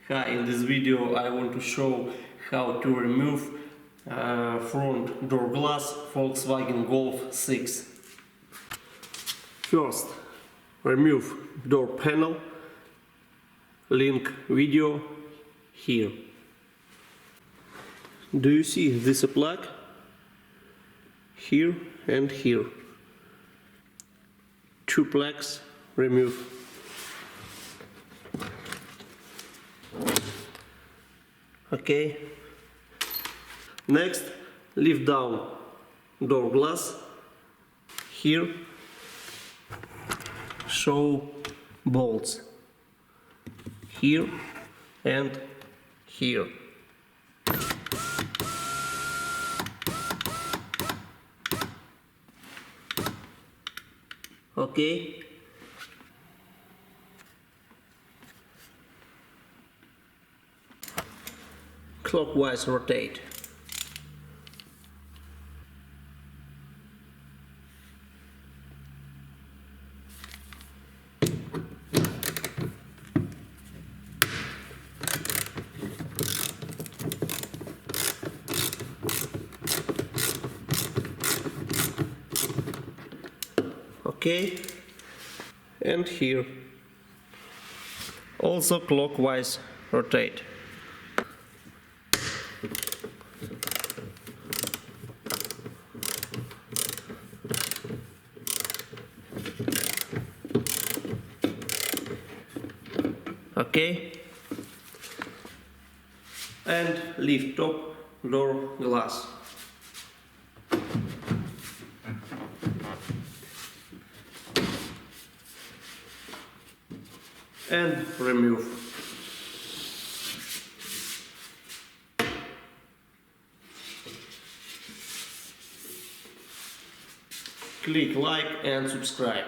Hi, in this video I want to show how to remove front door glass Volkswagen Golf 6. First, remove door panel, link video here. Do you see this plug? Here and here. Two plugs remove. Okay. Next, lift down door glass. Here show bolts. Here and here. Okay. Clockwise rotate. Okay, and here also clockwise rotate. Okay, and lift top door glass. And remove. Click like and subscribe.